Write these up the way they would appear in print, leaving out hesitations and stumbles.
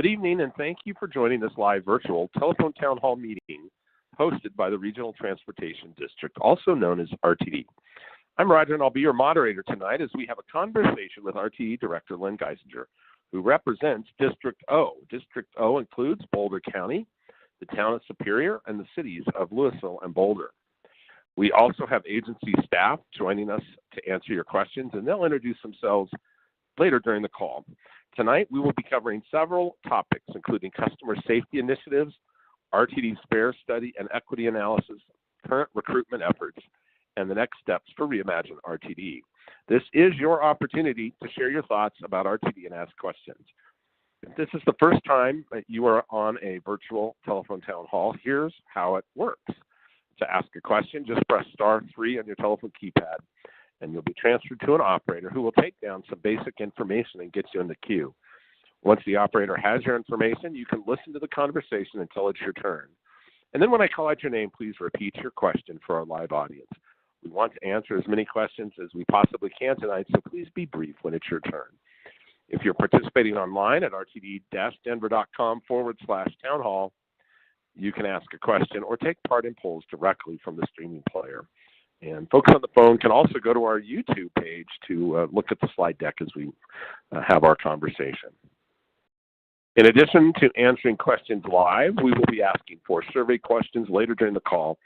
Good evening, and thank you for joining this live virtual telephone town hall meeting hosted by the Regional Transportation District, also known as RTD. I'm Roger, and I'll be your moderator tonight as we have a conversation with RTD Director Lynn Guissinger, who represents District O. District O includes Boulder County, the town of Superior, and the cities of Louisville and Boulder. We also have agency staff joining us to answer your questions, and they'll introduce themselves later during the call. Tonight, we will be covering several topics, including customer safety initiatives, RTD spare study and equity analysis, current recruitment efforts, and the next steps for Reimagine RTD. This is your opportunity to share your thoughts about RTD and ask questions. If this is the first time that you are on a virtual telephone town hall, here's how it works. To ask a question, just press *3 on your telephone keypad, and you'll be transferred to an operator who will take down some basic information and get you in the queue. Once the operator has your information, you can listen to the conversation until it's your turn. And then when I call out your name, please repeat your question for our live audience. We want to answer as many questions as we possibly can tonight, so please be brief when it's your turn. If you're participating online at rtd-denver.com/town hall, you can ask a question or take part in polls directly from the streaming player. And folks on the phone can also go to our YouTube page to look at the slide deck as we have our conversation. In addition to answering questions live, we will be asking for survey questions later during the call,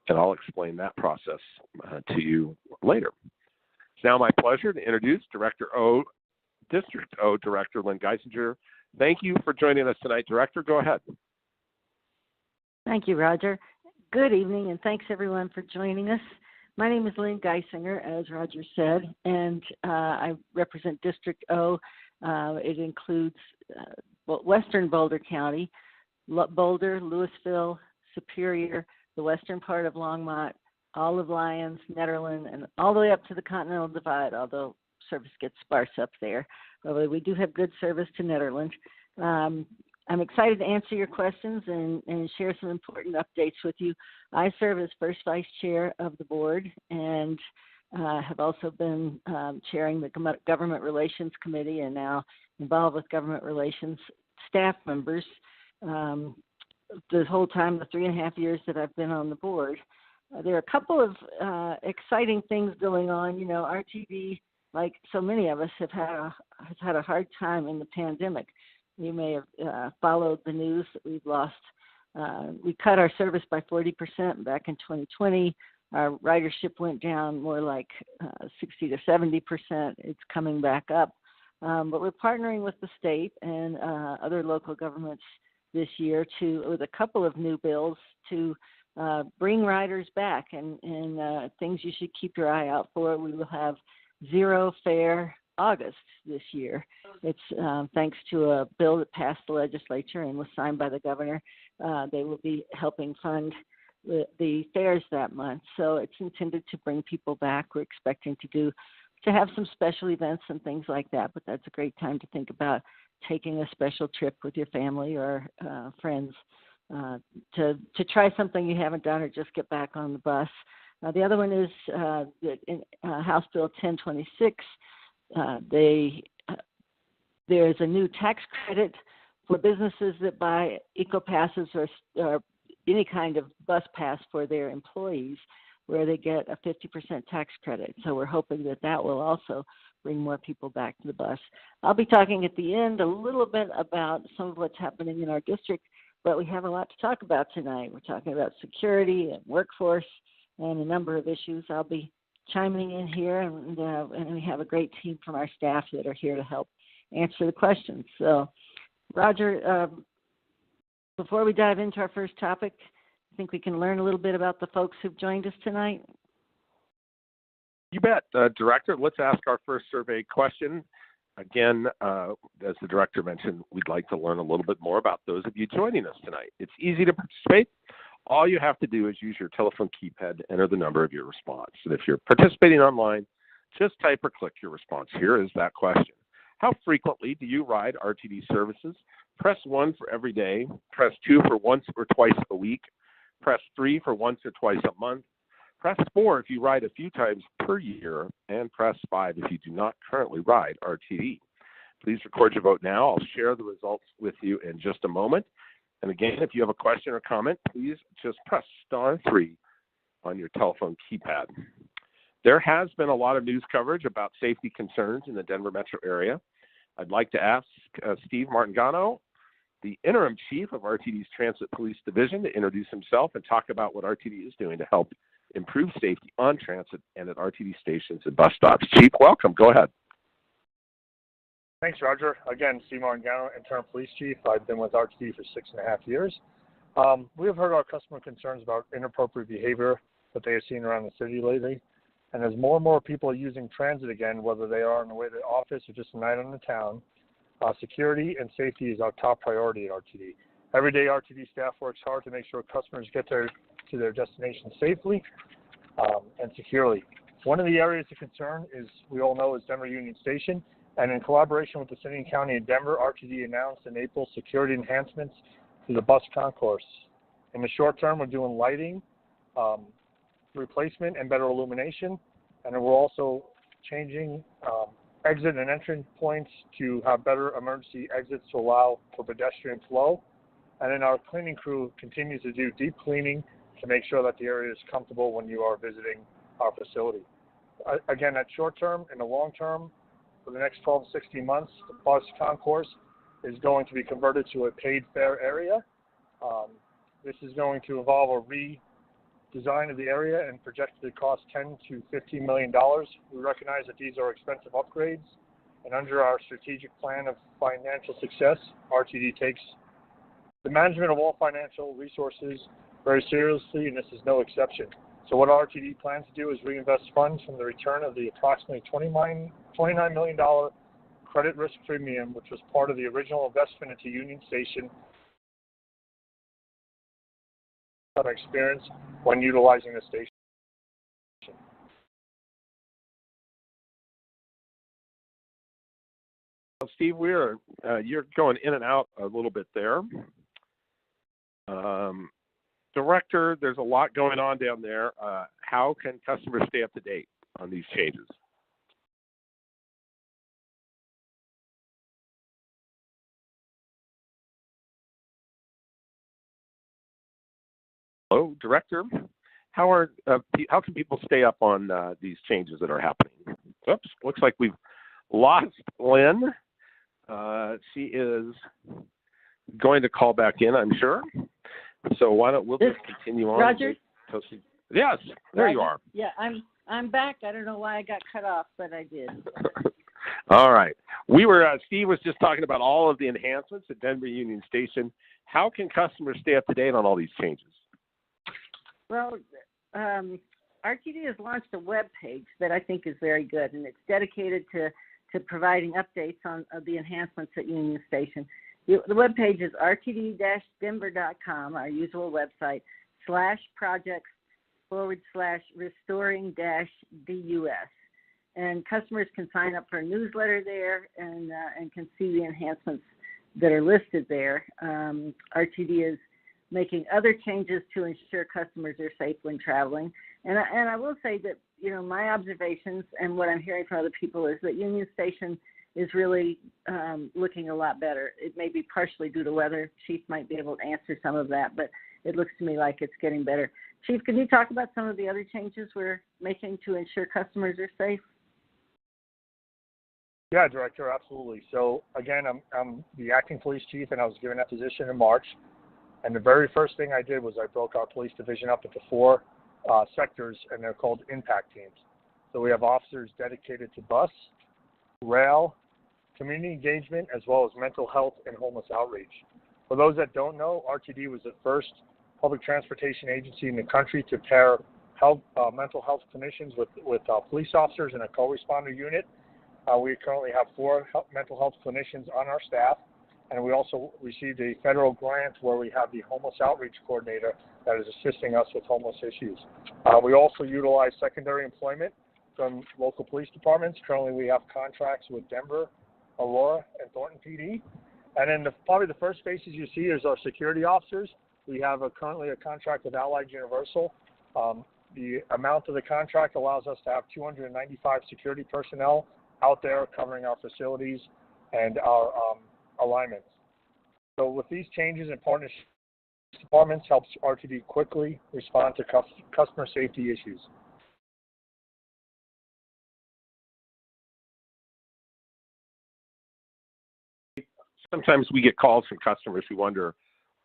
and I'll explain that process to you later. It's now my pleasure to introduce District O Director Lynn Guissinger. Thank you for joining us tonight, Director. Go ahead. Thank you, Roger. Good evening, and thanks everyone for joining us. My name is Lynn Guissinger, as Roger said, and I represent District O. It includes Western Boulder County, Boulder, Louisville, Superior, the western part of Longmont, all of Lyons, Nederland, and all the way up to the Continental Divide, although service gets sparse up there. But we do have good service to Nederland. I'm excited to answer your questions and share some important updates with you. I serve as first vice chair of the board and have also been chairing the Government Relations Committee and now involved with government relations staff members the whole time, the 3.5 years that I've been on the board. There are a couple of exciting things going on. You know, RTD, like so many of us, has had a hard time in the pandemic. You may have followed the news that we've lost. We cut our service by 40% back in 2020. Our ridership went down more like 60 to 70%. It's coming back up. But we're partnering with the state and other local governments this year with a couple of new bills to bring riders back and things you should keep your eye out for. We will have zero fare August this year. It's thanks to a bill that passed the legislature and was signed by the governor. They will be helping fund the fares that month. So it's intended to bring people back. We're expecting to have some special events and things like that, but that's a great time to think about taking a special trip with your family or friends to try something you haven't done or just get back on the bus. The other one is House Bill 1026. There's a new tax credit for businesses that buy eco-passes or any kind of bus pass for their employees, where they get a 50% tax credit. So we're hoping that will also bring more people back to the bus. I'll be talking at the end a little bit about some of what's happening in our district, but we have a lot to talk about tonight. We're talking about security and workforce and a number of issues. I'll be chiming in here, and we have a great team from our staff that are here to help answer the questions. So, Roger, before we dive into our first topic, I think we can learn a little bit about the folks who've joined us tonight. You bet. Director, let's ask our first survey question. Again, as the director mentioned, we'd like to learn a little bit more about those of you joining us tonight. It's easy to participate. All you have to do is use your telephone keypad to enter the number of your response. And if you're participating online, just type or click your response. Here is that question. How frequently do you ride RTD services? Press 1 for every day. Press 2 for once or twice a week. Press 3 for once or twice a month. Press 4 if you ride a few times per year. And press 5 if you do not currently ride RTD. Please record your vote now. I'll share the results with you in just a moment. And again, if you have a question or comment, please just press *3 on your telephone keypad. There has been a lot of news coverage about safety concerns in the Denver metro area. I'd like to ask Steve Martingano, the interim chief of RTD's Transit Police Division, to introduce himself and talk about what RTD is doing to help improve safety on transit and at RTD stations and bus stops. Chief, welcome. Go ahead. Thanks, Roger. Again, Steve Martingano, interim police chief. I've been with RTD for 6.5 years. We have heard our customer concerns about inappropriate behavior that they have seen around the city lately. And as more and more people are using transit again, whether they are on the way to the office or just a night on the town, security and safety is our top priority at RTD. Every day, RTD staff works hard to make sure customers get to their destination safely and securely. One of the areas of concern we all know, is Denver Union Station. And in collaboration with the City and County of Denver, RTD announced in April security enhancements to the bus concourse. In the short term, we're doing lighting, replacement, and better illumination. And then we're also changing exit and entrance points to have better emergency exits to allow for pedestrian flow. And then our cleaning crew continues to do deep cleaning to make sure that the area is comfortable when you are visiting our facility. Again, that short term. In the long term, for the next 12 to 16 months, the bus concourse is going to be converted to a paid fare area. This is going to involve a redesign of the area and projected to cost $10 to $15 million. We recognize that these are expensive upgrades, and under our strategic plan of financial success, RTD takes the management of all financial resources very seriously, and this is no exception. So what RTD plans to do is reinvest funds from the return of the approximately $29 million credit risk premium, which was part of the original investment into Union Station, experience when utilizing the station. Steve, you're going in and out a little bit there. Director, there's a lot going on down there. How can customers stay up to date on these changes? Hello, Director. How can people stay up on these changes that are happening? Oops, looks like we've lost Lynn. She is going to call back in, I'm sure. So why don't we'll just continue on? Roger? Yes, there Roger? You are. Yeah, I'm back. I don't know why I got cut off, but I did. All right. Steve was just talking about all of the enhancements at Denver Union Station. How can customers stay up to date on all these changes? Well, RTD has launched a web page that I think is very good, and it's dedicated to providing updates on the enhancements at Union Station. The web page is rtd-denver.com, our usual website, /projects/restoring-DUS. And customers can sign up for a newsletter there and can see the enhancements that are listed there. RTD is making other changes to ensure customers are safe when traveling. And I will say that, my observations and what I'm hearing from other people is that Union Station is really looking a lot better. It may be partially due to weather. Chief might be able to answer some of that, but it looks to me like it's getting better. Chief, can you talk about some of the other changes we're making to ensure customers are safe? Yeah, Director, absolutely. So again, I'm the acting police chief, and I was given that position in March. And the very first thing I did was I broke our police division up into 4 sectors, and they're called impact teams. So we have officers dedicated to bus, rail, community engagement, as well as mental health and homeless outreach. For those that don't know, RTD was the first public transportation agency in the country to pair mental health clinicians with police officers in a co-responder unit. We currently have 4 mental health clinicians on our staff, and we also received a federal grant where we have the homeless outreach coordinator that is assisting us with homeless issues. We also utilize secondary employment from local police departments. Currently, we have contracts with Denver, Aurora, and Thornton PD. And then probably the first faces you see is our security officers. We have currently a contract with Allied Universal. The amount of the contract allows us to have 295 security personnel out there covering our facilities and our alignments. So with these changes in partnership, departments helps RTD quickly respond to customer safety issues. Sometimes we get calls from customers who wonder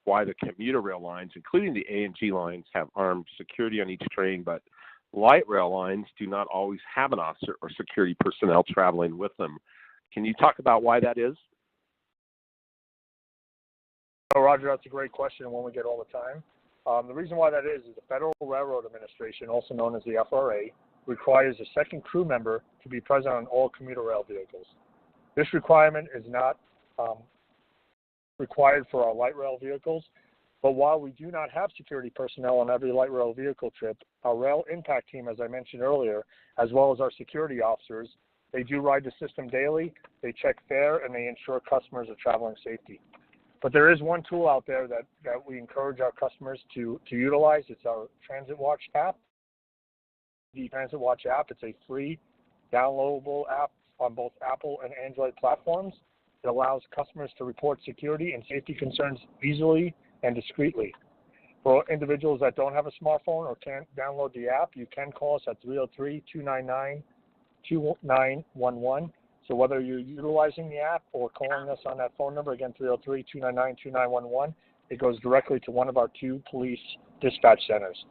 why the commuter rail lines, including the A and G lines, have armed security on each train, but light rail lines do not always have an officer or security personnel traveling with them. Can you talk about why that is? Oh, Roger, that's a great question, and one we get all the time. The reason why that is the Federal Railroad Administration, also known as the FRA, requires a second crew member to be present on all commuter rail vehicles. This requirement is not required for our light rail vehicles, but while we do not have security personnel on every light rail vehicle trip, our rail impact team, as I mentioned earlier, as well as our security officers, they do ride the system daily, they check fare, and they ensure customers are traveling safety. But there is one tool out there that we encourage our customers to utilize. It's our Transit Watch app. The Transit Watch app, it's a free downloadable app on both Apple and Android platforms. It allows customers to report security and safety concerns easily and discreetly. For individuals that don't have a smartphone or can't download the app, you can call us at 303-299-2911. So whether you're utilizing the app or calling us on that phone number, again, 303-299-2911, it goes directly to one of our 2 police dispatch centers.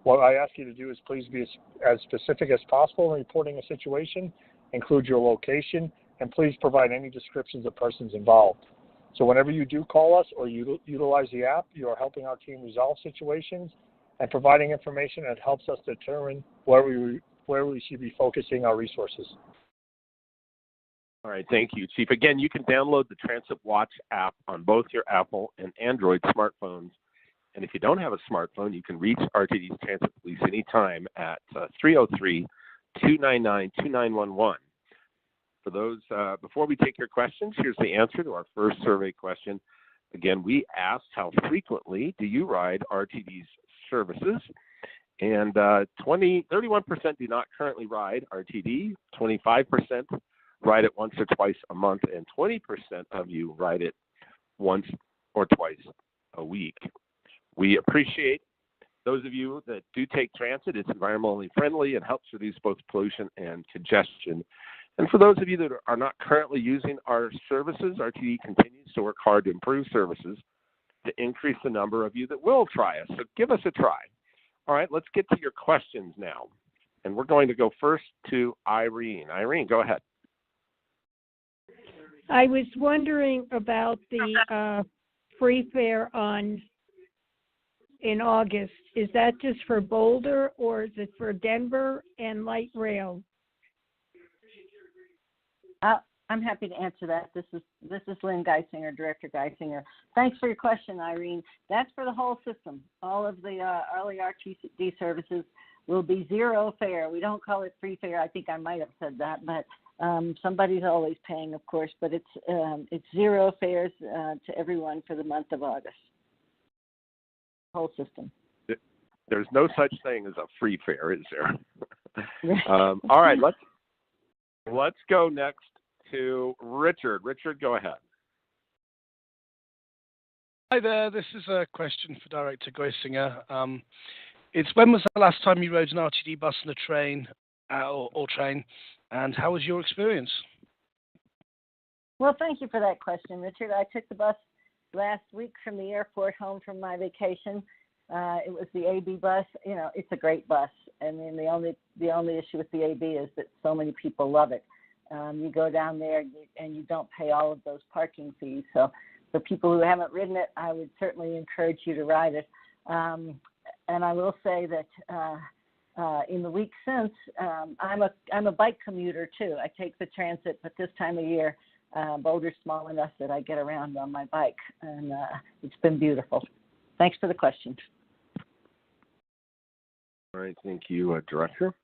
What I ask you to do is please be as specific as possible in reporting a situation, include your location, and please provide any descriptions of persons involved. So whenever you do call us or utilize the app, you are helping our team resolve situations and providing information that helps us determine where we should be focusing our resources. All right, thank you, Chief. Again, you can download the Transit Watch app on both your Apple and Android smartphones. And if you don't have a smartphone, you can reach RTD's Transit Police anytime at 303-299-2911. For those, before we take your questions, here's the answer to our first survey question. Again, we asked how frequently do you ride RTD's services? And 31% do not currently ride RTD, 25% ride it once or twice a month, and 20% of you ride it once or twice a week. We appreciate those of you that do take transit. It's environmentally friendly and helps reduce both pollution and congestion. And for those of you that are not currently using our services, RTD continues to work hard to improve services to increase the number of you that will try us. So give us a try. All right, let's get to your questions now. And we're going to go first to Irene. Irene, go ahead. I was wondering about the free fare in August. Is that just for Boulder or is it for Denver and light rail? I'm happy to answer that. This is Lynn Guissinger, Director Guissinger. Thanks for your question, Irene. That's for the whole system. All of the early RTD services will be zero fare. We don't call it free fare. I think I might have said that, but somebody's always paying, of course. But it's zero fares to everyone for the month of August. Whole system. There's no such thing as a free fare, is there? All right, let's go next to Richard. Richard, go ahead. Hi there. This is a question for Director Guissinger. When was the last time you rode an RTD bus and a train, or train, and how was your experience? Well, thank you for that question, Richard. I took the bus last week from the airport home from my vacation. It was the AB bus. You know, it's a great bus. I mean, the only issue with the AB is that so many people love it. You go down there and you don't pay all of those parking fees. So for people who haven't ridden it, I would certainly encourage you to ride it. And I will say that in the week since, I'm a bike commuter too. I take the transit, but this time of year, Boulder's small enough that I get around on my bike, and it's been beautiful. Thanks for the question. All right, thank you, Director.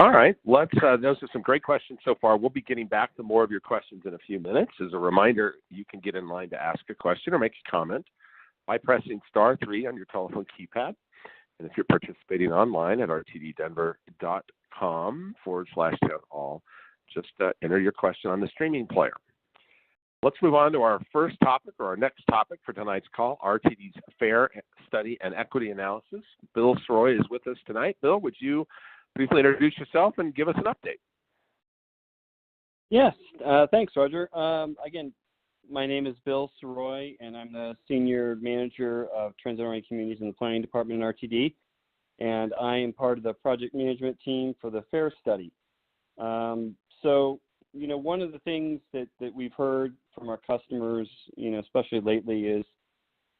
All right, those are some great questions so far. We'll be getting back to more of your questions in a few minutes. As a reminder, you can get in line to ask a question or make a comment by pressing *3 on your telephone keypad. And if you're participating online at rtddenver.com/townhall, just enter your question on the streaming player. Let's move on to our first topic, or our next topic for tonight's call, RTD's Fair Study and Equity Analysis. Bill Sroy is with us tonight. Bill, would you briefly introduce yourself and give us an update? Yes, thanks, Roger. Again, my name is Bill Sroy, and I'm the Senior Manager of Transit-Oriented Communities in the Planning Department in RTD, and I am part of the project management team for the FAIR study. So, one of the things that we've heard from our customers, especially lately, is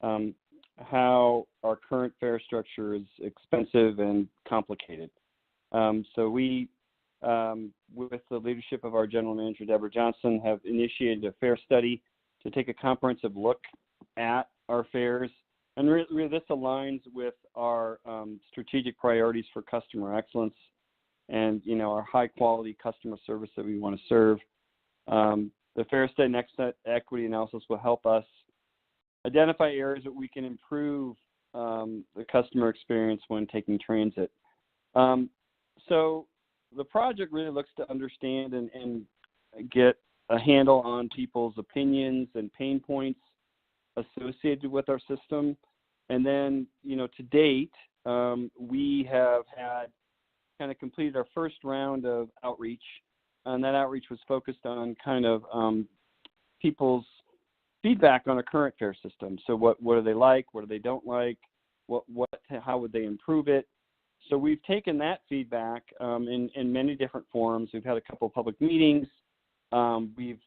how our current fare structure is expensive and complicated. So we, with the leadership of our General Manager, Deborah Johnson, have initiated a fare study to take a comprehensive look at our fares. And really this aligns with our strategic priorities for customer excellence and, our high-quality customer service that we want to serve. The Fair Study Next Equity Analysis will help us identify areas that we can improve the customer experience when taking transit. So the project really looks to understand and get a handle on people's opinions and pain points associated with our system. And then, to date, we have had kind of completed our first round of outreach, and that outreach was focused on kind of people's feedback on a current fare system. So what do they like? What do they don't like? How would they improve it? So we've taken that feedback in many different forms. We've had a couple of public meetings. We've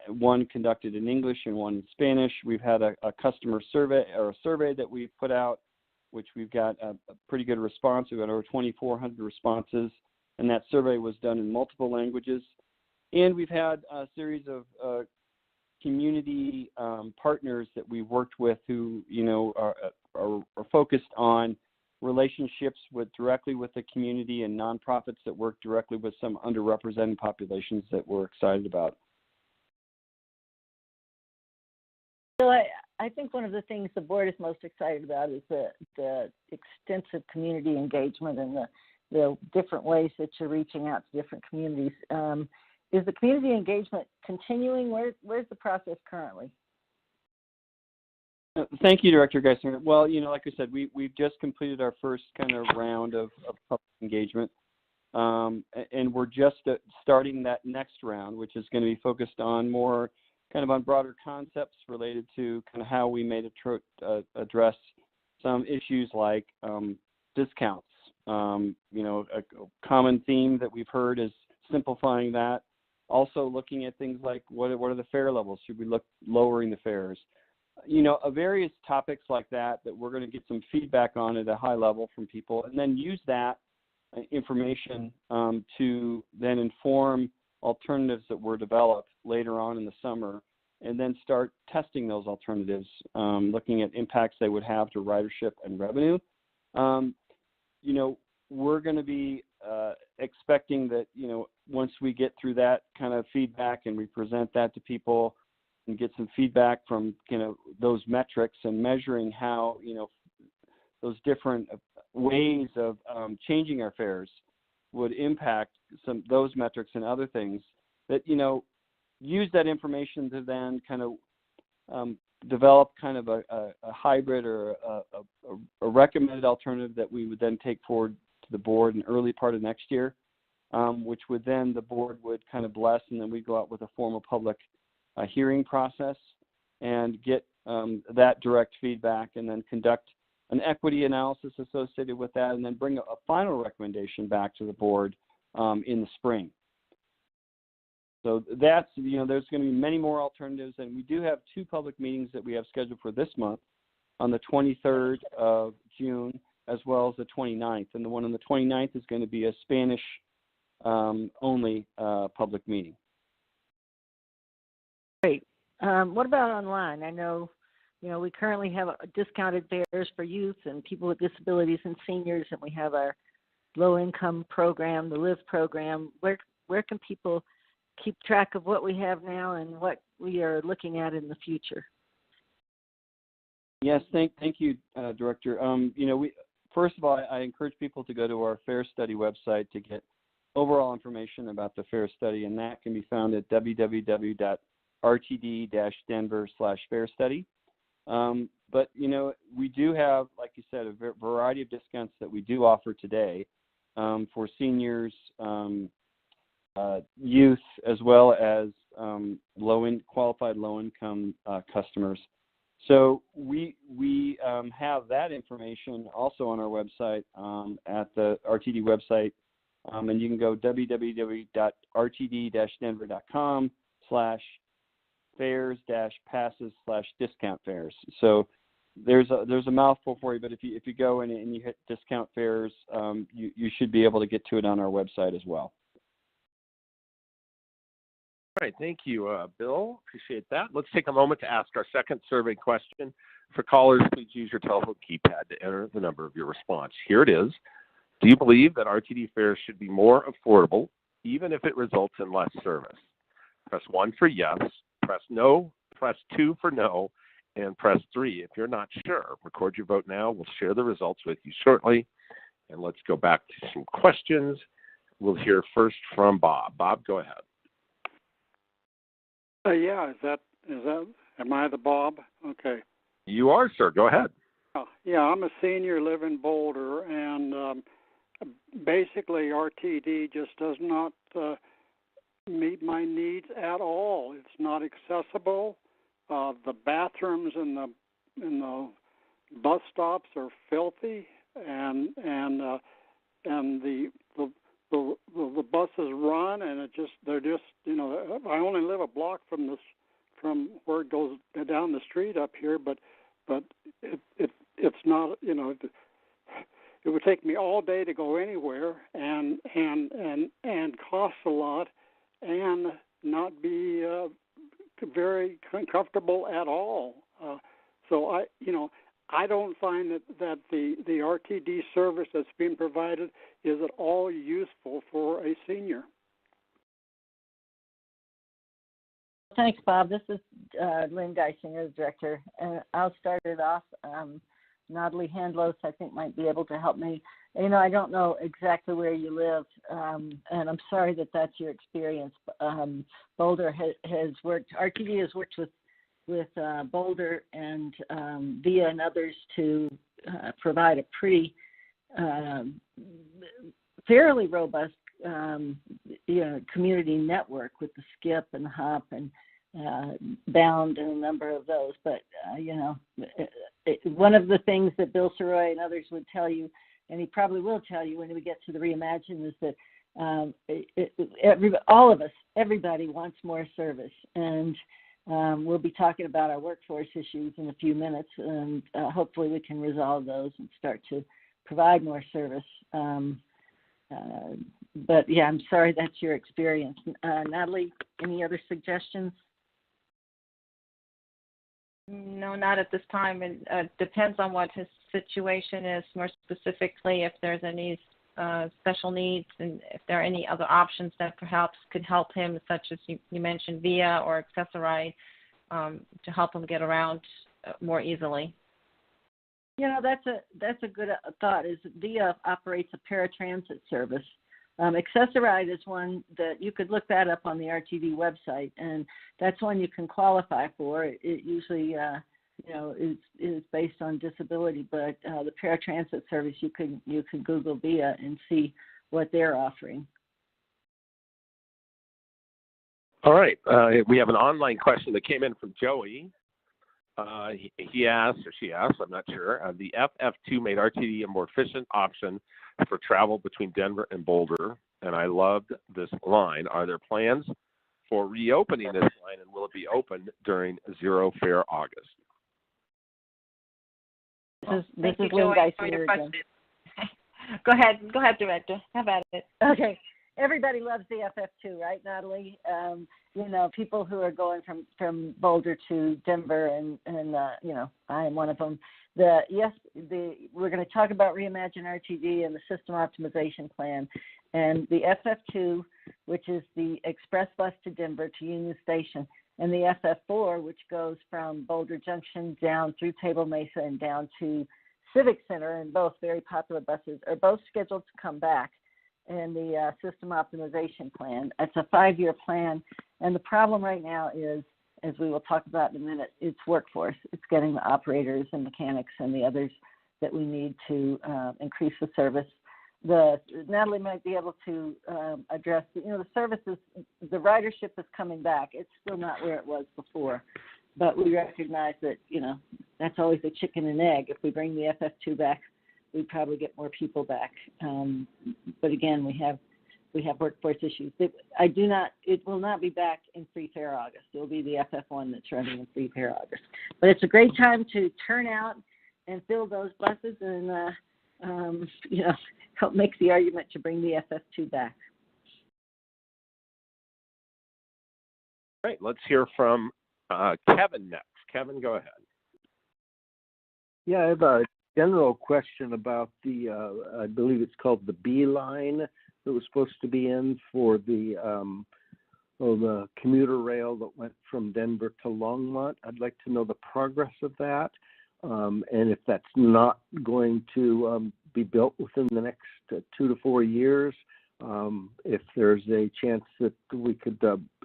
one conducted in English and one in Spanish. We've had a customer survey, or a survey that we've put out, which we've got a pretty good response. We've got over 2,400 responses, and that survey was done in multiple languages. And we've had a series of community partners that we've worked with who, are focused on relationships directly with the community and nonprofits that work directly with some underrepresented populations that we're excited about. So I think one of the things the board is most excited about is the extensive community engagement and the different ways that you're reaching out to different communities. Is the community engagement continuing? Where's the process currently? Thank you, Director Guissinger. Well, like I said, we've just completed our first kind of round of public engagement, and we're just starting that next round, which is going to be focused on more kind of on broader concepts related to kind of how we may address some issues like discounts. A common theme that we've heard is simplifying that. Also looking at things like what are the fare levels? Should we look lowering the fares? Various topics like that we're going to get some feedback on at a high level from people, and then use that information to then inform alternatives that were developed later on in the summer, and then start testing those alternatives, looking at impacts they would have to ridership and revenue. We're going to be expecting that, once we get through that kind of feedback and we present that to people and get some feedback from, those metrics and measuring how, those different ways of changing our fares would impact those metrics and other things, that, use that information to then kind of develop kind of a hybrid or a recommended alternative that we would then take forward to the board in early part of next year, which would then the board would kind of bless, and then we go out with a formal public hearing process and get that direct feedback, and then conduct an equity analysis associated with that, and then bring a final recommendation back to the board in the spring. So that's, there's going to be many more alternatives, and we do have 2 public meetings that we have scheduled for this month, on the 23rd of June as well as the 29th. And the one on the 29th is going to be a Spanish only public meeting. Great. What about online? I know, we currently have discounted fares for youth and people with disabilities and seniors, and we have our low-income program, the LIVE program. Where can people keep track of what we have now and what we are looking at in the future? Yes, thank you, Director. First of all, I encourage people to go to our Fair Study website to get overall information about the Fair Study, and that can be found at www.fairstudy.org. rtd-denver/fare study. But, we do have, like you said, a variety of discounts that we do offer today for seniors, youth, as well as qualified low-income customers. So we have that information also on our website at the RTD website, and you can go www.rtd-denver.com/fares-passes/discount fares. So there's a mouthful for you, but if you go in and you hit discount fares, you should be able to get to it on our website as well. All right, thank you, Bill. Appreciate that. Let's take a moment to ask our second survey question. For callers, please use your telephone keypad to enter the number of your response. Here it is. Do you believe that RTD fares should be more affordable, even if it results in less service? Press 1 for yes, press no, press 2 for no, and press 3 if you're not sure. Record your vote now. We'll share the results with you shortly. And let's go back to some questions. We'll hear first from Bob. Bob, go ahead. Yeah, am I the Bob? Okay. You are, sir. Go ahead. Yeah, I'm a senior, live in Boulder, and basically RTD just does not meet my needs at all. It's not accessible. The bathrooms in the bus stops are filthy, and the buses run, and they're just I only live a block from where it goes down the street up here, but it's not it would take me all day to go anywhere, and cost a lot, and not be very comfortable at all. So I don't find that the RTD service that's being provided is at all useful for a senior. Thanks, Bob. This is Lynn Guissinger, Director. I'll start it off. Natalie Handlos, I think, might be able to help me. I don't know exactly where you live, and I'm sorry that that's your experience. Boulder has worked, RTD has worked with Boulder and VIA and others to provide a pretty fairly robust community network with the Skip and the Hop and Bound and a number of those. But one of the things that Bill Saroy and others would tell you, and he probably will tell you when we get to the Reimagine, is that everybody wants more service, and we'll be talking about our workforce issues in a few minutes, and hopefully we can resolve those and start to provide more service. But yeah, I'm sorry that's your experience. Natalie, any other suggestions? No, not at this time. It depends on what his situation is, more specifically if there's any special needs and if there are any other options that perhaps could help him, such as you mentioned VIA or Accessoride, to help him get around more easily. That's a good thought. Is VIA operates a paratransit service. Accessoride is one that you could look that up on the RTD website, and that's one you can qualify for. It usually, is based on disability, but the paratransit service you can Google VIA and see what they're offering. All right, we have an online question that came in from Joey. He asked, or she asked, I'm not sure, the FF2 made RTD a more efficient option for travel between Denver and Boulder, and I loved this line. Are there plans for reopening this line, and will it be open during Zero Fare August? This is Lynn Guissinger again. Go ahead, Director. Have at it. Okay. Everybody loves the FF2, right, Natalie? People who are going from Boulder to Denver, and I am one of them. We're going to talk about Reimagine RTD and the system optimization plan. And the FF2, which is the express bus to Denver to Union Station, and the FF4, which goes from Boulder Junction down through Table Mesa and down to Civic Center, and both very popular buses, are both scheduled to come back in the system optimization plan. It's a 5-year plan, and the problem right now is as we will talk about in a minute, it's workforce. It's getting the operators and mechanics and the others that we need to increase the service. Natalie might be able to address, the services, the ridership is coming back. It's still not where it was before, but we recognize that, that's always a chicken and egg. If we bring the FF2 back, we'd probably get more people back. But again, we have workforce issues. It will not be back in Free Fare August. It will be the FF1 that's running in Free Fare August. But it's a great time to turn out and fill those buses and, help make the argument to bring the FF2 back. Great. Let's hear from Kevin next. Kevin, go ahead. Yeah, I have a general question about the, I believe it's called the B line that was supposed to be in for the commuter rail that went from Denver to Longmont. I'd like to know the progress of that, and if that's not going to be built within the next 2 to 4 years, if there's a chance that we could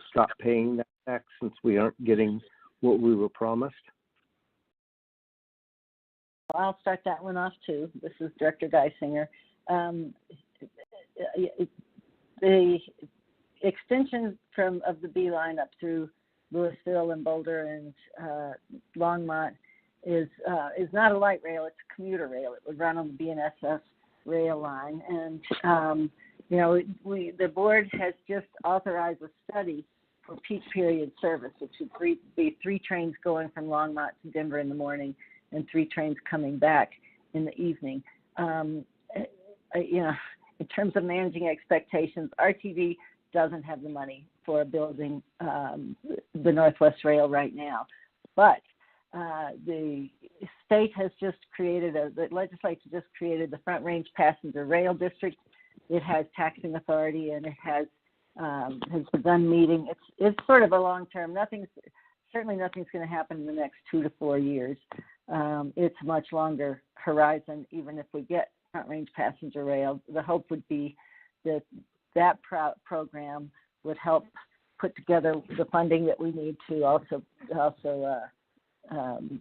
stop paying that tax since we aren't getting what we were promised. I'll start that one off too. This is Director Guissinger. The extension of the B line up through Louisville and Boulder and Longmont is not a light rail. It's a commuter rail. It would run on the BNSF rail line, and the board has just authorized a study for peak period service, which would be 3 trains going from Longmont to Denver in the morning and 3 trains coming back in the evening. In terms of managing expectations, RTD doesn't have the money for building the Northwest Rail right now, but the state has just the legislature just created the Front Range Passenger Rail District. It has taxing authority, and it has begun meeting. It's sort of a long term. Nothing's going to happen in the next 2 to 4 years. It's a much longer horizon. Even if we get Front Range Passenger Rail, the hope would be that program would help put together the funding that we need to also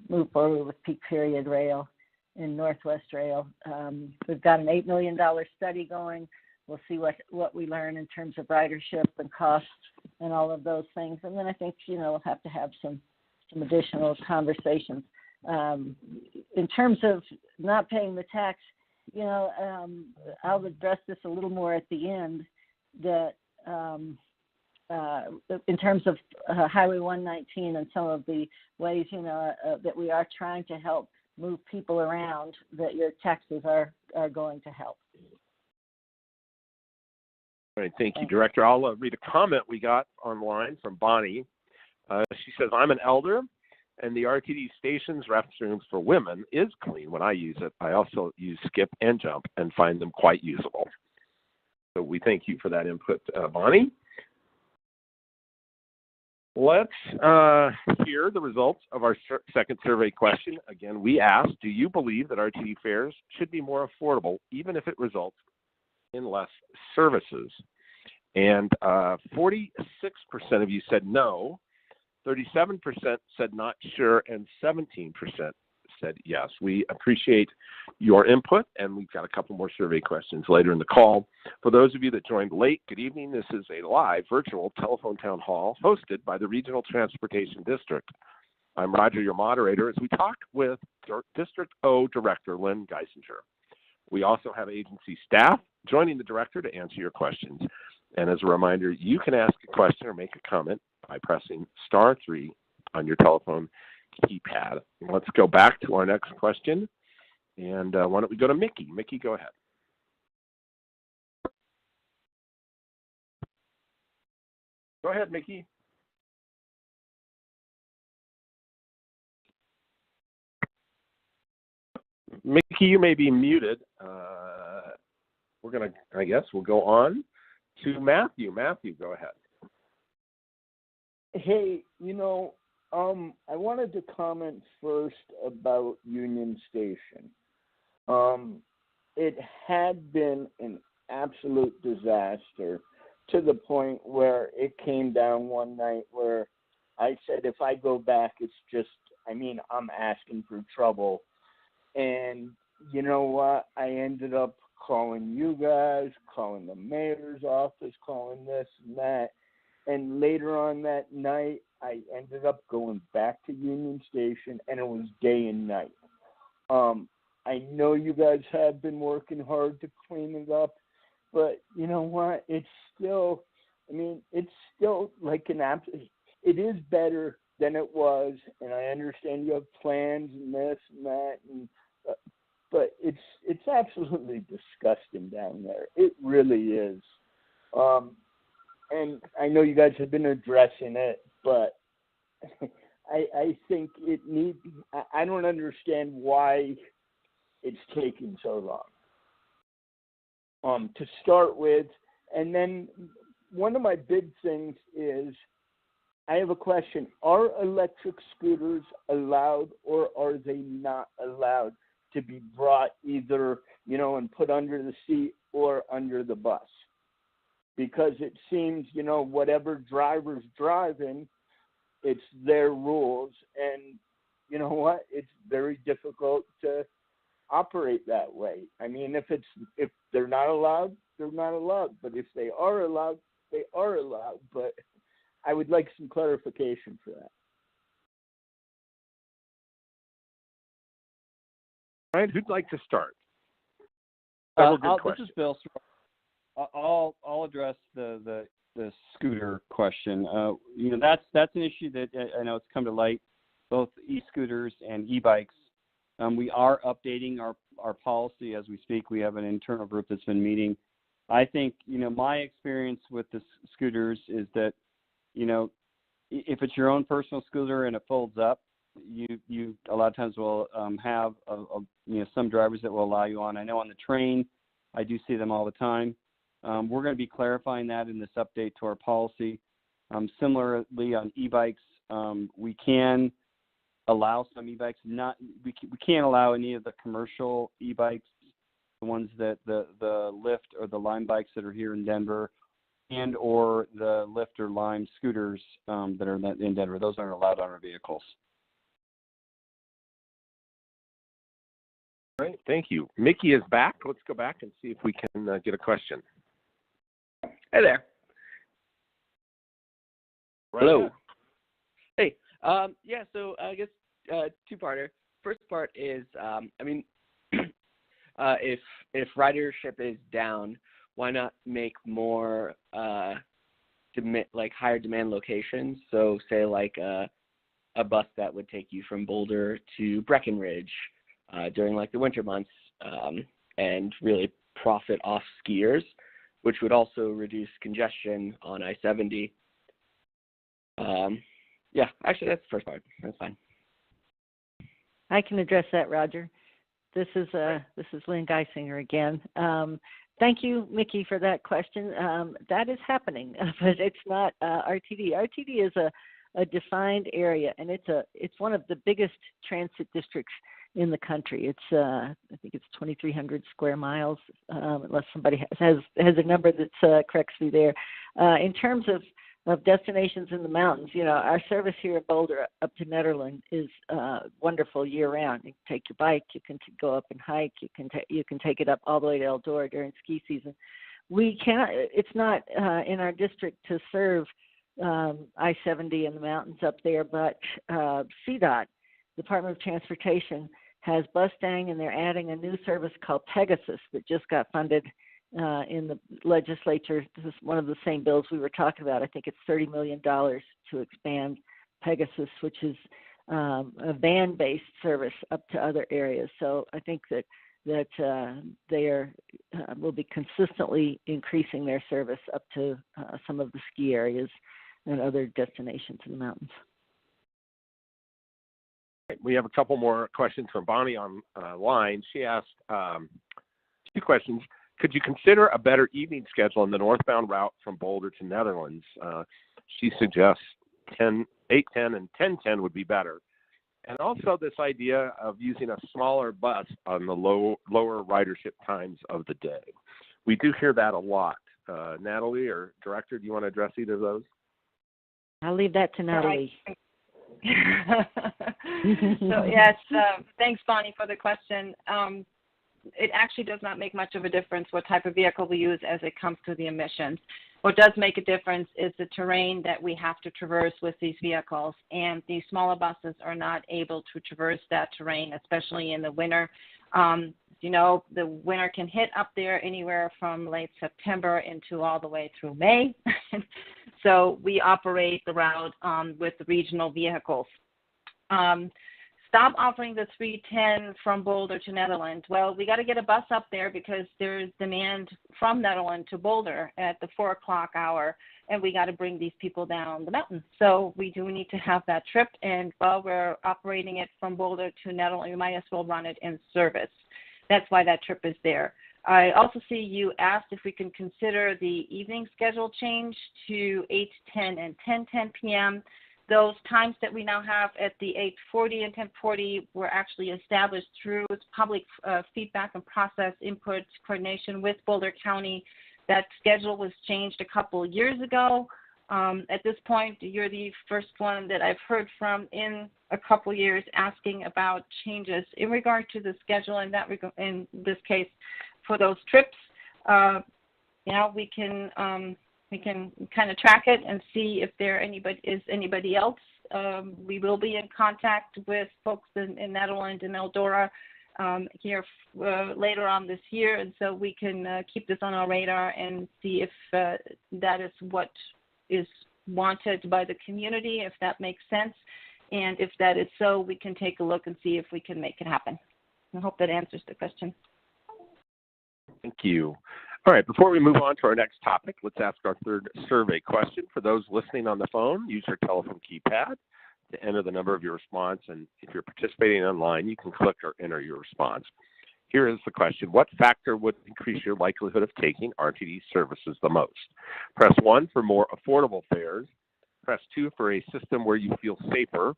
move forward with peak period rail in Northwest Rail. We've got an $8 million study going. We'll see what we learn in terms of ridership and costs and all of those things. And then I think, we'll have to have some additional conversations. In terms of not paying the tax, I'll address this a little more at the end, that in terms of Highway 119 and some of the ways, that we are trying to help move people around, that your taxes are going to help. All right, thank you, Director. I'll read a comment we got online from Bonnie. She says, I'm an elder, and the RTD station's restrooms for women is clean when I use it. I also use Skip and Jump and find them quite usable. So we thank you for that input, Bonnie. Let's hear the results of our second survey question. Again, we asked, do you believe that RTD fares should be more affordable, even if it results in less services? And 46% of you said no, 37% said not sure, and 17% said yes. We appreciate your input, and we've got a couple more survey questions later in the call. For those of you that joined late, good evening. This is a live virtual telephone town hall hosted by the Regional Transportation District. I'm Roger, your moderator, as we talk with District O Director Lynn Guissinger. We also have agency staff joining the director to answer your questions. And as a reminder, you can ask a question or make a comment by pressing *3 on your telephone keypad. Let's go back to our next question. And why don't we go to Mickey? Mickey, go ahead. Go ahead, Mickey. Mickey, you may be muted. We'll go on to Matthew. Matthew, go ahead. Hey, I wanted to comment first about Union Station. It had been an absolute disaster to the point where it came down one night where I said if I go back, it's just, I mean, I'm asking for trouble. And you know what? I ended up calling you guys, calling the mayor's office, calling this and that. And later on that night, I ended up going back to Union Station, and it was day and night. I know you guys have been working hard to clean it up, but you know what? It's still, I mean, it's still like it is better than it was, and I understand you have plans and this and that, and but it's absolutely disgusting down there. It really is. And I know you guys have been addressing it, but I think it needs. I don't understand why it's taking so long. To start with, and then one of my big things is I have a question. Are electric scooters allowed, or are they not allowed to be brought either, you know, and put under the seat or under the bus? Because it seems, you know, whatever driver's driving, it's their rules. And you know what? It's very difficult to operate that way. I mean, if they're not allowed, they're not allowed. But if they are allowed, they are allowed. But I would like some clarification for that. All right, who'd like to start? Several good questions. This is Bill. I'll address the scooter question. You know, that's an issue that I know it's come to light, both e-scooters and e-bikes. We are updating our policy as we speak. We have an internal group that's been meeting. I think, you know, my experience with the scooters is that, you know, if it's your own personal scooter and it folds up, you a lot of times will have you know, some drivers that will allow you on. I know on the train, I do see them all the time. We're going to be clarifying that in this update to our policy. Similarly, on e-bikes, we can allow some e-bikes. We can't allow any of the commercial e-bikes, the ones that the Lyft or the Lime bikes that are here in Denver, and or the Lyft or Lime scooters that are in Denver. Those aren't allowed on our vehicles. All right, thank you. Mickey is back. Let's go back and see if we can get a question. Hey there. Right. Hello. Hey. Yeah. So I guess two-parter. First part is, I mean, if ridership is down, why not make more like higher demand locations? So say like a bus that would take you from Boulder to Breckenridge during like the winter months, and really profit off skiers, which would also reduce congestion on I-70. Yeah, actually, that's the first part. That's fine. I can address that, Roger. This is Lynn Guissinger again. Thank you, Mickey, for that question. That is happening, but it's not RTD. RTD is a defined area, and it's one of the biggest transit districts in the country. It's I think it's 2,300 square miles, unless somebody has a number that corrects me there. In terms of destinations in the mountains, you know, our service here at Boulder up to Nederland is wonderful year round. You can take your bike, you can go up and hike, you can take it up all the way to Eldora during ski season. It's not in our district to serve I-70 in the mountains up there, but CDOT, Department of Transportation, has Bustang, and they're adding a new service called Pegasus that just got funded in the legislature. This is one of the same bills we were talking about. I think it's $30 million to expand Pegasus, which is a van-based service up to other areas. So I think that they will be consistently increasing their service up to some of the ski areas and other destinations in the mountains. We have a couple more questions from Bonnie on line. She asked two questions. Could you consider a better evening schedule in the northbound route from Boulder to Netherlands? She suggests 8:10 and 10:10 would be better. And also this idea of using a smaller bus on the lower ridership times of the day. We do hear that a lot. Natalie or Director, do you want to address either of those? I'll leave that to Natalie. So yes, thanks, Bonnie, for the question. It actually does not make much of a difference what type of vehicle we use as it comes to the emissions. What does make a difference is the terrain that we have to traverse with these vehicles, and these smaller buses are not able to traverse that terrain, especially in the winter. You know, the winter can hit up there anywhere from late September into all the way through May. So we operate the route with the regional vehicles. Stop offering the 310 from Boulder to Netherland. Well, we got to get a bus up there because there's demand from Netherland to Boulder at the 4 o'clock hour, and we got to bring these people down the mountain. So we do need to have that trip, and while we're operating it from Boulder to Netherland, we might as well run it in service. That's why that trip is there. I also see you asked if we can consider the evening schedule change to 8:10 and 10:10 p.m. Those times that we now have at the 8:40 and 10:40 were actually established through public feedback and process input coordination with Boulder County. That schedule was changed a couple years ago. At this point, you're the first one that I've heard from in a couple years asking about changes in regard to the schedule. In this case, for those trips, we can kind of track it and see if there is anybody else. We will be in contact with folks in Netherland and Eldora here later on this year, and so we can keep this on our radar and see if that is what is wanted by the community, if that makes sense. And if that is so, we can take a look and see if we can make it happen. I hope that answers the question. Thank you. All right, before we move on to our next topic, let's ask our third survey question. For those listening on the phone, use your telephone keypad to enter the number of your response. And if you're participating online, you can click or enter your response. Here is the question. What factor would increase your likelihood of taking RTD services the most? Press 1 for more affordable fares. Press 2 for a system where you feel safer.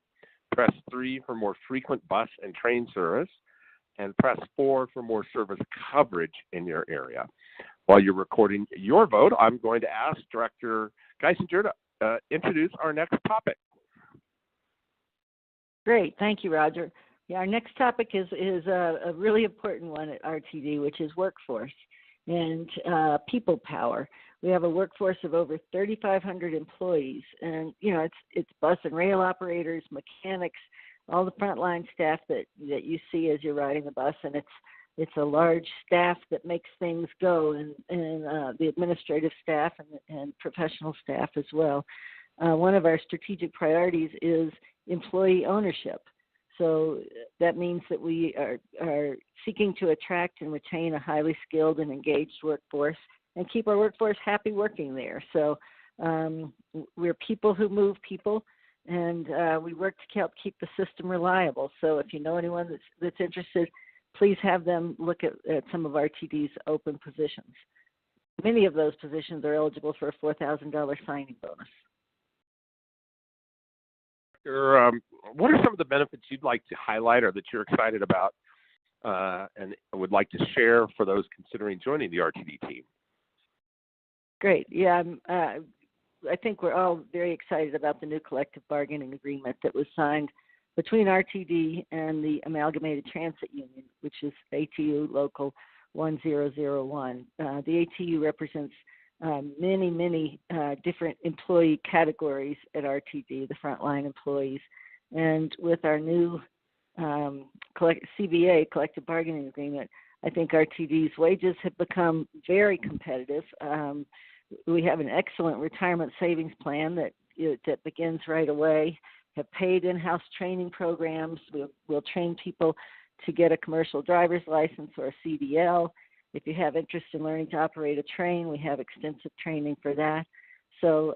Press 3 for more frequent bus and train service. And press 4 for more service coverage in your area. While you're recording your vote, I'm going to ask Director Guissinger to introduce our next topic. Great. Thank you, Roger. Yeah, our next topic is a really important one at RTD, which is workforce and people power. We have a workforce of over 3,500 employees, and it's bus and rail operators, mechanics, all the frontline staff that you see as you're riding the bus, and it's a large staff that makes things go, and the administrative staff and professional staff as well. One of our strategic priorities is employee ownership. So that means that we are seeking to attract and retain a highly skilled and engaged workforce and keep our workforce happy working there. So we're people who move people, and we work to help keep the system reliable. So if you know anyone that's interested, please have them look at some of RTD's open positions. Many of those positions are eligible for a $4,000 signing bonus. What are some of the benefits you'd like to highlight or that you're excited about and would like to share for those considering joining the RTD team? Great. Yeah, I think we're all very excited about the new collective bargaining agreement that was signed between RTD and the Amalgamated Transit Union, which is ATU Local 1001. The ATU represents many different employee categories at RTD, the frontline employees. And with our new CBA, collective bargaining agreement, I think RTD's wages have become very competitive. We have an excellent retirement savings plan that begins right away, have paid in-house training programs. We'll train people to get a commercial driver's license or a CDL. If you have interest in learning to operate a train, we have extensive training for that. So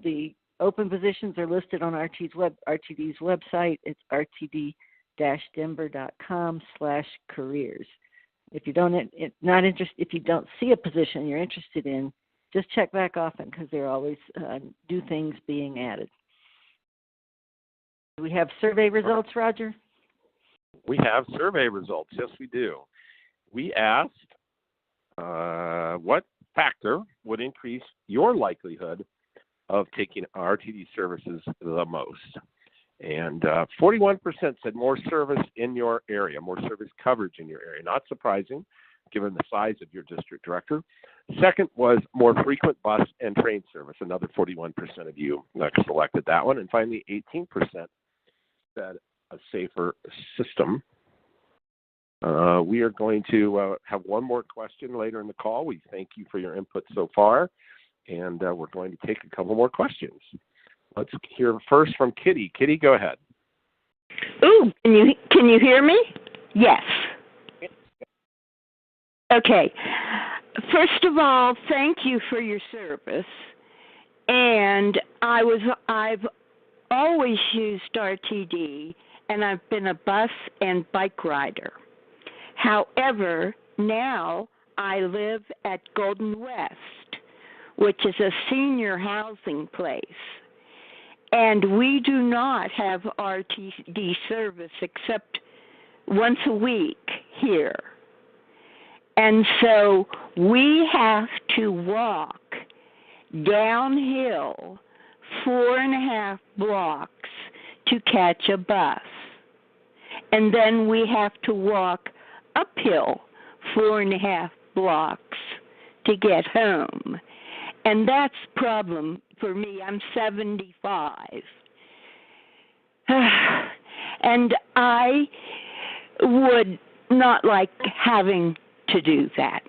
the open positions are listed on RTD's website. It's rtd-denver.com/careers. If you don't see a position you're interested in, just check back often because there are always new things being added. Do we have survey results, Roger? We have survey results. Yes, we do. We asked what factor would increase your likelihood of taking RTD services the most. And 41% said more service in your area, more service coverage in your area. Not surprising, given the size of your district director. Second was more frequent bus and train service. Another 41% of you selected that one. And finally, 18% said a safer system. We are going to have one more question later in the call. We thank you for your input so far, and we're going to take a couple more questions. Let's hear first from Kitty. Kitty, go ahead. Ooh, can you hear me? Yes. Okay. First of all, thank you for your service. And I've always used RTD, and I've been a bus and bike rider. However, now I live at Golden West, which is a senior housing place. And we do not have RTD service except once a week here. And so we have to walk downhill 4.5 blocks to catch a bus. And then we have to walk uphill 4.5 blocks to get home. And that's a problem for me. I'm 75. And I would not like having to do that.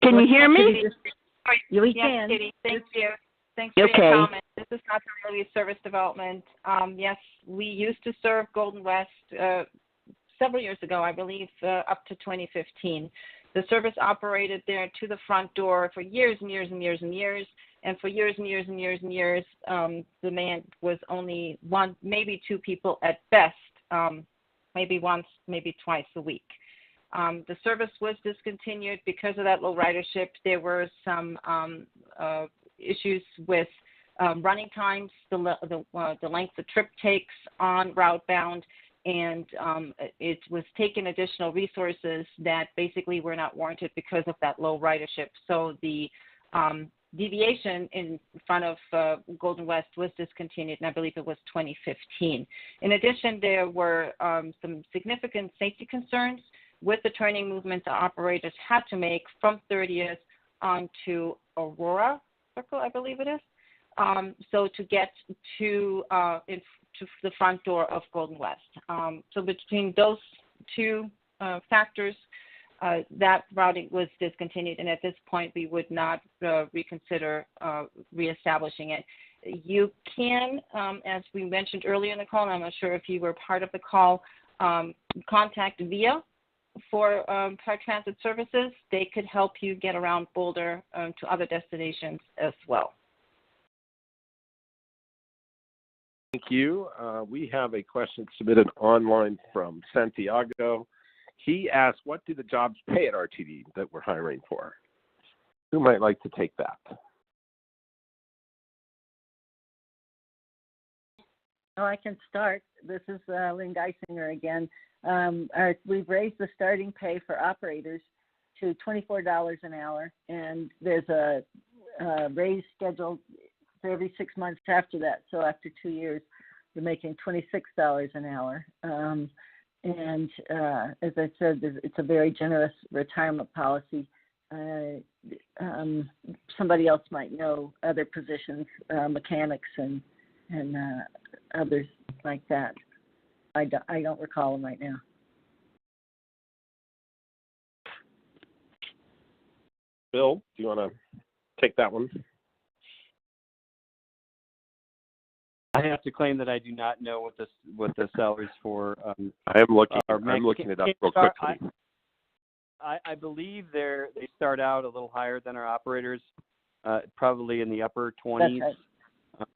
Can you hear me? We yes, can. Kitty, thank you. Thanks for your comment. This is not really service development. Yes, we used to serve Golden West several years ago, I believe, up to 2015. The service operated there to the front door for years and years and years and years. And for years and years and years and years, the man was only one, maybe two people at best, maybe once, maybe twice a week. The service was discontinued because of that low ridership. There were some issues with running times, the length the trip takes on route bound, and it was taking additional resources that basically were not warranted because of that low ridership. So the deviation in front of Golden West was discontinued, and I believe it was 2015. In addition, there were some significant safety concerns with the turning movements the operators had to make from 30th on to Aurora Circle, I believe it is. So to get to the front door of Golden West. So between those two factors, that routing was discontinued, and at this point we would not reconsider reestablishing it. You can, as we mentioned earlier in the call, and I'm not sure if you were part of the call, contact VIA for paratransit services. They could help you get around Boulder to other destinations as well. Thank you. We have a question submitted online from Santiago. He asked, what do the jobs pay at RTD that we're hiring for? Who might like to take that? Oh, I can start. This is Lynn Guissinger again. We've raised the starting pay for operators to $24 an hour, and there's a raise scheduled for every 6 months after that. So after 2 years, you're making $26 an hour. And as I said, it's a very generous retirement policy. Somebody else might know other positions, mechanics and others like that. I don't recall them right now. Bill, do you want to take that one? I have to claim that I do not know what the salaries for. I am looking. I'm looking it up real quickly. I believe they start out a little higher than our operators, probably in the upper 20s. That's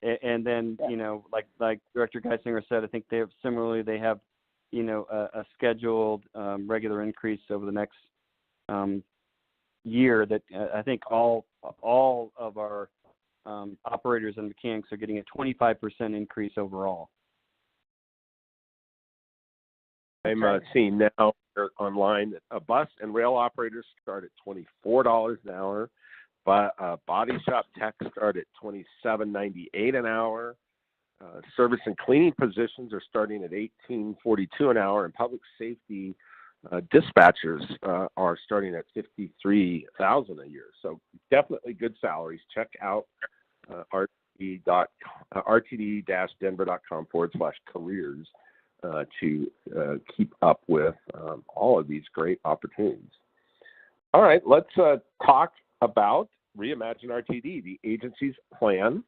right. And then like Director Guissinger said, I think they have a scheduled regular increase over the next year. That I think all of our operators and mechanics are getting a 25% increase overall. I'm seeing now online that bus and rail operators start at $24 an hour. Body shop techs start at $27.98 an hour. Service and cleaning positions are starting at $18.42 an hour, and public safety dispatchers are starting at $53,000 a year. So definitely good salaries. Check out rtd-denver.com/careers to keep up with all of these great opportunities. All right, let's talk about Reimagine RTD, the agency's plan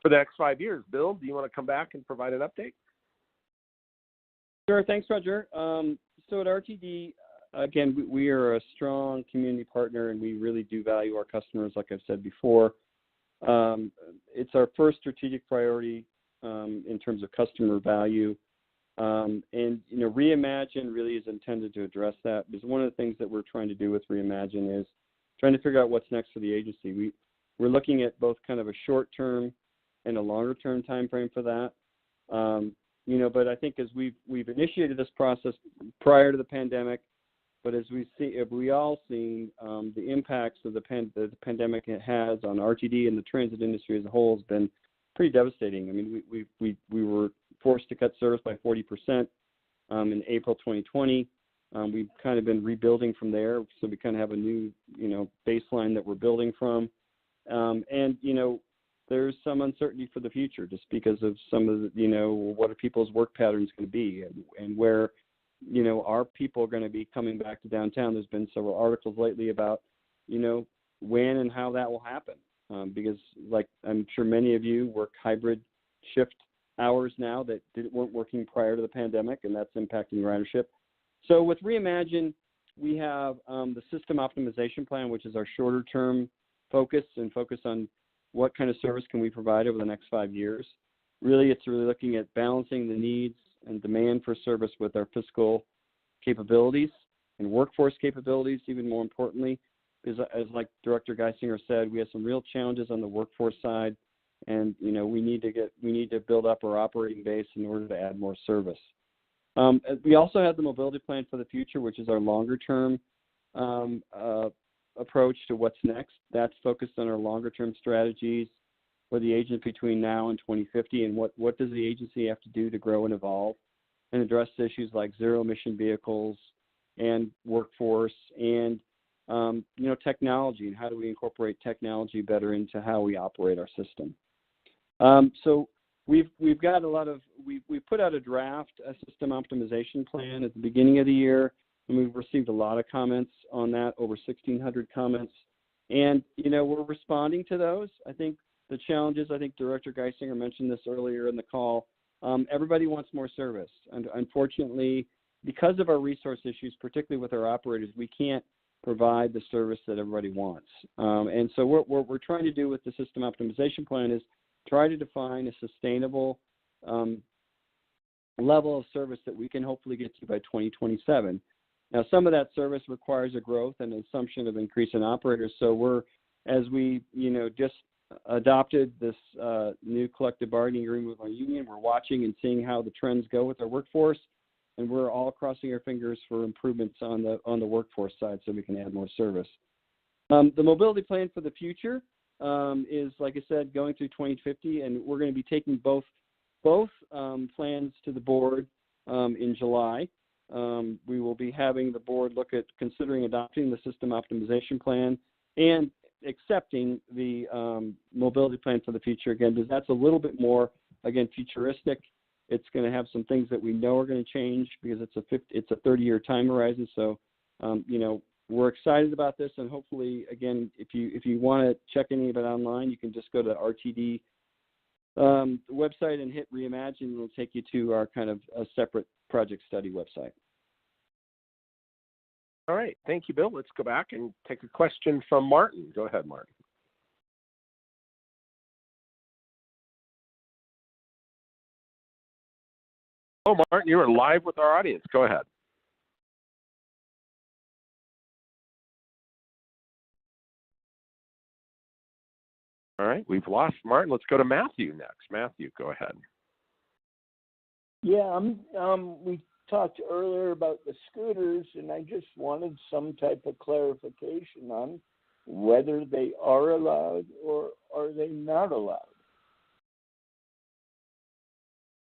for the next 5 years. Bill, do you want to come back and provide an update? Sure. Thanks, Roger. So at RTD, again, we are a strong community partner, and we really do value our customers, like I've said before. It's our first strategic priority in terms of customer value. And, Reimagine really is intended to address that, because one of the things that we're trying to do with Reimagine is trying to figure out what's next for the agency. We're looking at both kind of a short-term and a longer-term time frame for that. But I think as we've initiated this process prior to the pandemic, but as we all seen the impacts of the pandemic it has on RTD and the transit industry as a whole has been pretty devastating. I mean, we were forced to cut service by 40% in April 2020. We've kind of been rebuilding from there, so we kind of have a new baseline that we're building from, and there's some uncertainty for the future just because of some of the, what are people's work patterns going to be, and where, are people going to be coming back to downtown. There's been several articles lately about, when and how that will happen, because like I'm sure many of you work hybrid shift hours now that weren't working prior to the pandemic, and that's impacting ridership. So with Reimagine, we have the system optimization plan, which is our shorter term focus on what kind of service can we provide over the next 5 years. Really, it's really looking at balancing the needs and demand for service with our fiscal capabilities and workforce capabilities, even more importantly. As like Director Guissinger said, we have some real challenges on the workforce side, and we need to build up our operating base in order to add more service. We also have the mobility plan for the future, which is our longer term approach to what's next. That's focused on our longer term strategies for the agency between now and 2050, and what does the agency have to do to grow and evolve and address issues like zero emission vehicles and workforce and technology, and how do we incorporate technology better into how we operate our system. So we've got we put out a system optimization plan at the beginning of the year, and we've received a lot of comments on that, over 1,600 comments, and we're responding to those. I think the challenges, Director Guissinger mentioned this earlier in the call, everybody wants more service, and unfortunately, because of our resource issues, particularly with our operators, we can't provide the service that everybody wants. And so what we're trying to do with the system optimization plan is try to define a sustainable level of service that we can hopefully get to by 2027. Now, some of that service requires a growth and assumption of increase in operators. So as we just adopted this new collective bargaining agreement with our union, we're watching and seeing how the trends go with our workforce, and we're all crossing our fingers for improvements on the workforce side so we can add more service. The mobility plan for the future is, like I said, going through 2050, and we're going to be taking both plans to the board in July. We will be having the board look at considering adopting the system optimization plan and accepting the mobility plan for the future, again, because that's a little bit more, again, futuristic. It's going to have some things that we know are going to change because it's a 30-year time horizon. So, we're excited about this, and hopefully, again, if you want to check any of it online, you can just go to the RTD website and hit Reimagine, and it'll take you to our kind of a separate project study website. All right. Thank you, Bill. Let's go back and take a question from Martin. Go ahead, Martin. Oh, Martin, you are live with our audience. Go ahead. All right, we've lost Martin. Let's go to Matthew next. Matthew, go ahead. Yeah, we talked earlier about the scooters, and I just wanted some type of clarification on whether they are allowed or are they not allowed?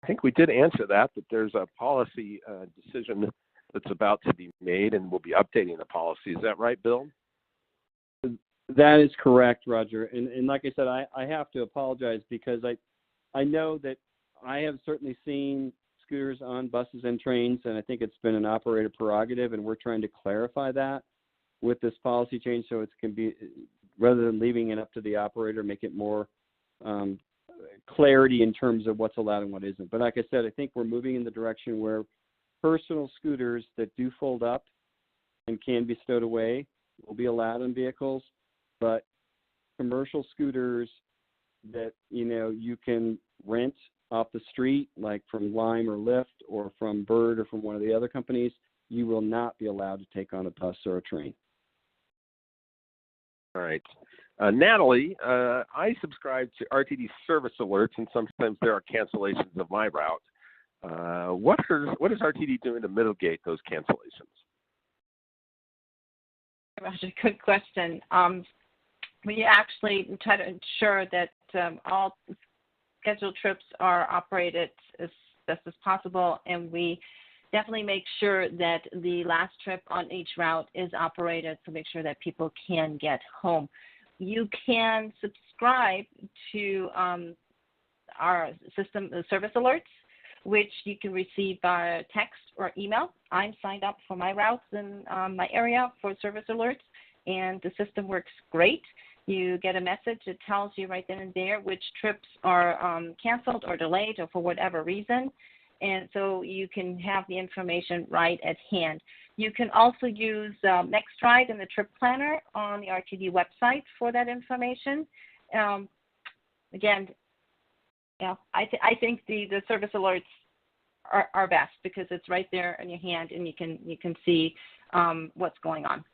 I think we did answer that there's a policy decision that's about to be made, and we'll be updating the policy. Is that right, Bill? That is correct, Roger. And like I said, I have to apologize because I know that I have certainly seen scooters on buses and trains, and I think it's been an operator prerogative, and we're trying to clarify that with this policy change so it can be, rather than leaving it up to the operator, make it more clarity in terms of what's allowed and what isn't. But like I said, I think we're moving in the direction where personal scooters that do fold up and can be stowed away will be allowed in vehicles, but commercial scooters that, you can rent off the street, like from Lime or Lyft or from Bird or from one of the other companies, you will not be allowed to take on a bus or a train. All right. Natalie, I subscribe to RTD service alerts, and sometimes there are cancellations of my route. What is RTD doing to mitigate those cancellations? Roger, good question. We actually try to ensure that all scheduled trips are operated as best as possible, and we definitely make sure that the last trip on each route is operated to make sure that people can get home. You can subscribe to our system service alerts, which you can receive by text or email. I'm signed up for my routes in my area for service alerts, and the system works great. You get a message that tells you right then and there which trips are canceled or delayed or for whatever reason, and so you can have the information right at hand. You can also use NextRide and the Trip Planner on the RTD website for that information. Again, I think the service alerts are best because it's right there in your hand and you can see what's going on.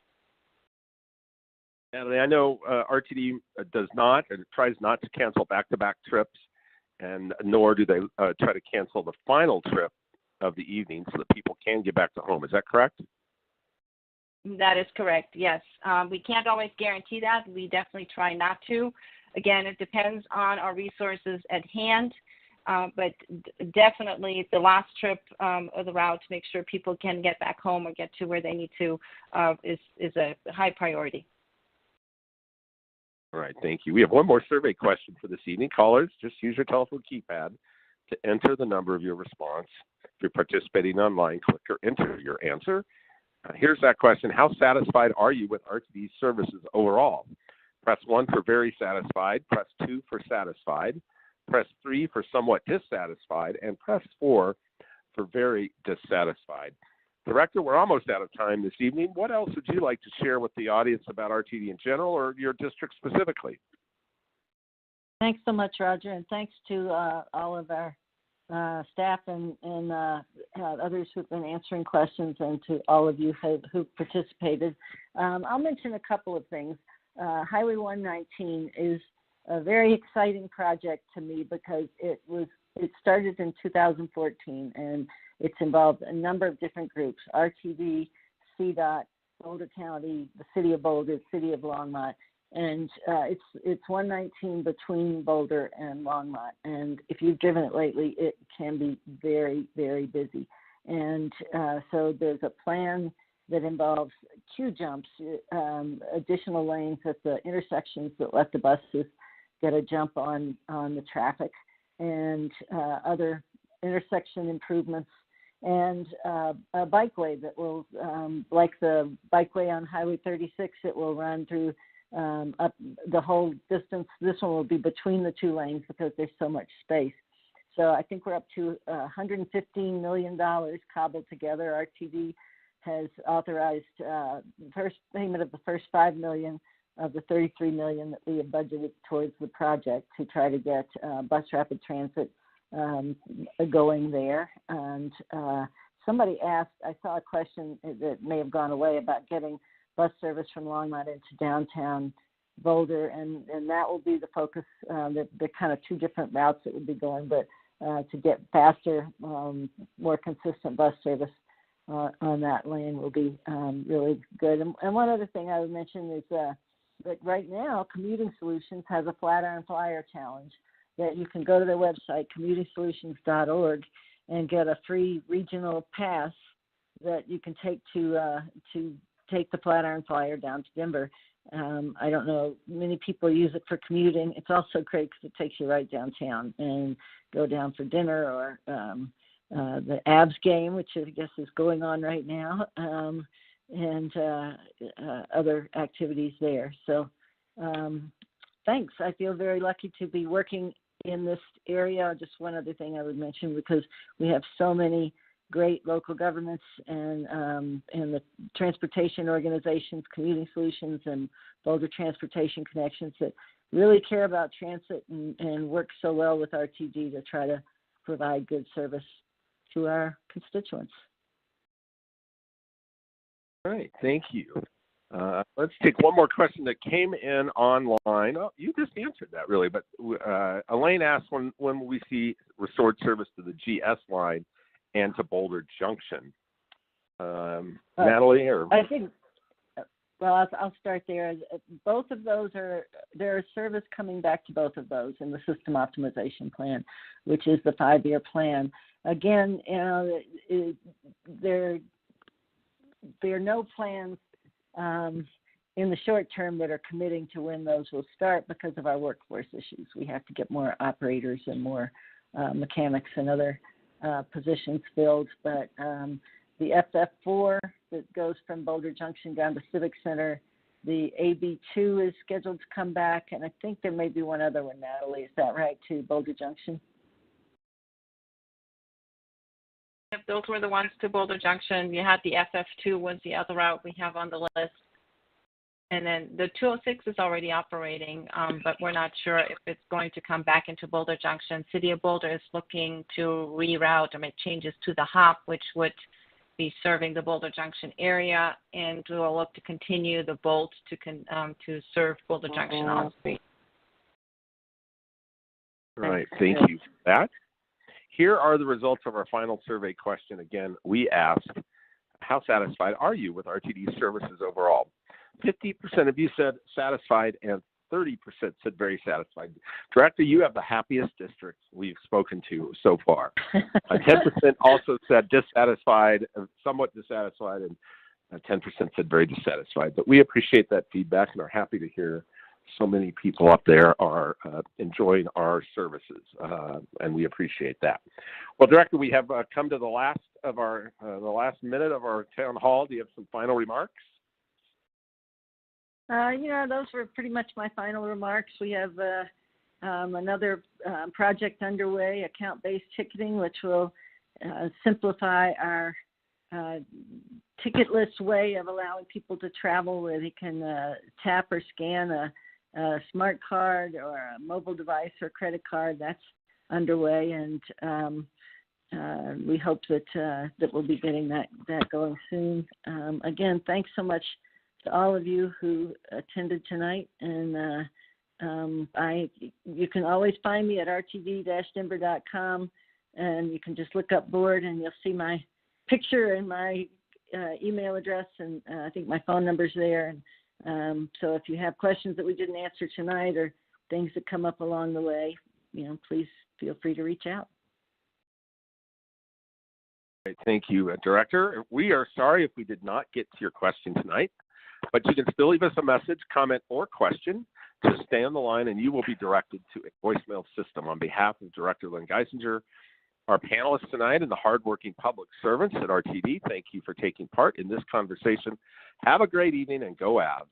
Natalie, I know RTD does not and tries not to cancel back-to-back trips, and nor do they try to cancel the final trip of the evening so that people can get back to home. Is that correct? That is correct, yes. We can't always guarantee that. We definitely try not to. Again, it depends on our resources at hand, but definitely the last trip of the route to make sure people can get back home or get to where they need to is a high priority. All right, thank you. We have one more survey question for this evening. Callers, just use your telephone keypad to enter the number of your response. If you're participating online, click or enter your answer. Here's that question. How satisfied are you with RTD services overall? Press 1 for very satisfied, press 2 for satisfied, press 3 for somewhat dissatisfied, and press 4 for very dissatisfied. Director, we're almost out of time this evening. What else would you like to share with the audience about RTD in general or your district specifically? Thanks so much, Roger, and thanks to all of our staff and others who've been answering questions, and to all of you who participated. I'll mention a couple of things. Highway 119 is a very exciting project to me because it started in 2014, and it's involved a number of different groups: RTD, CDOT, Boulder County, the City of Boulder, City of Longmont, and it's 119 between Boulder and Longmont. And if you've driven it lately, it can be very, very busy. And so there's a plan that involves queue jumps, additional lanes at the intersections that let the buses get a jump on the traffic, and other intersection improvements, and a bikeway that will, like the bikeway on Highway 36, it will run through up the whole distance. This one will be between the two lanes because there's so much space. So I think we're up to $115 million cobbled together. RTD has authorized the first payment of the first $5 million of the $33 million that we have budgeted towards the project to try to get bus rapid transit going there. And somebody asked, I saw a question that may have gone away about getting bus service from Longmont into downtown Boulder, and that will be the focus. They're kind of two different routes that would be going, but to get faster, more consistent bus service on that lane will be really good. And one other thing I would mention is the But right now, Commuting Solutions has a Flatiron Flyer Challenge that you can go to their website, commutingsolutions.org, and get a free regional pass that you can take to take the Flatiron Flyer down to Denver. I don't know, many people use it for commuting. It's also great because it takes you right downtown and go down for dinner or the Avs game, which I guess is going on right now, and other activities there. So thanks. I feel very lucky to be working in this area. Just one other thing I would mention, because we have so many great local governments and the transportation organizations, Commuting Solutions and Boulder Transportation Connections, that really care about transit and work so well with RTD to try to provide good service to our constituents. All right, thank you. Let's take one more question that came in online. Oh, you just answered that, really. But Elaine asked, when will we see restored service to the GS line and to Boulder Junction? Natalie? Or I think, well, I'll start there. Both of those there is service coming back to both of those in the system optimization plan, which is the 5-year plan. Again, there are no plans in the short term that are committing to when those will start because of our workforce issues. We have to get more operators and more mechanics and other positions filled. But the FF4 that goes from Boulder Junction down to Civic Center, the AB2 is scheduled to come back, and I think there may be one other one, Natalie. Is that right, to Boulder Junction? If those were the ones to Boulder Junction, you had the FF2 was the other route we have on the list. And then the 206 is already operating, but we're not sure if it's going to come back into Boulder Junction. City of Boulder is looking to reroute or make changes to the hop, which would be serving the Boulder Junction area, and we'll look to continue the Bolt to serve Boulder Junction on street. All right, thank you for that. Here are the results of our final survey question. Again, we asked, how satisfied are you with RTD services overall? 50% of you said satisfied, and 30% said very satisfied. Director, you have the happiest district we've spoken to so far. 10% also said dissatisfied, somewhat dissatisfied, and 10% said very dissatisfied. But we appreciate that feedback and are happy to hear so many people up there are enjoying our services, and we appreciate that. Well, Director, we have come to the last minute of our town hall. Do you have some final remarks? Those were pretty much my final remarks. We have another project underway, account-based ticketing, which will simplify our ticketless way of allowing people to travel, where they can tap or scan a smart card or a mobile device or credit card. That's underway, and we hope that we'll be getting that going soon. Again, thanks so much to all of you who attended tonight, and you can always find me at rtd-denver.com, and you can just look up board and you'll see my picture and my email address, and I think my phone number's there. And so if you have questions that we didn't answer tonight or things that come up along the way, please feel free to reach out. Thank you, Director. We are sorry if we did not get to your question tonight, but you can still leave us a message, comment, or question. Just stay on the line and you will be directed to a voicemail system. On behalf of Director Lynn Guissinger, our panelists tonight, and the hardworking public servants at RTD, thank you for taking part in this conversation. Have a great evening and go Avs.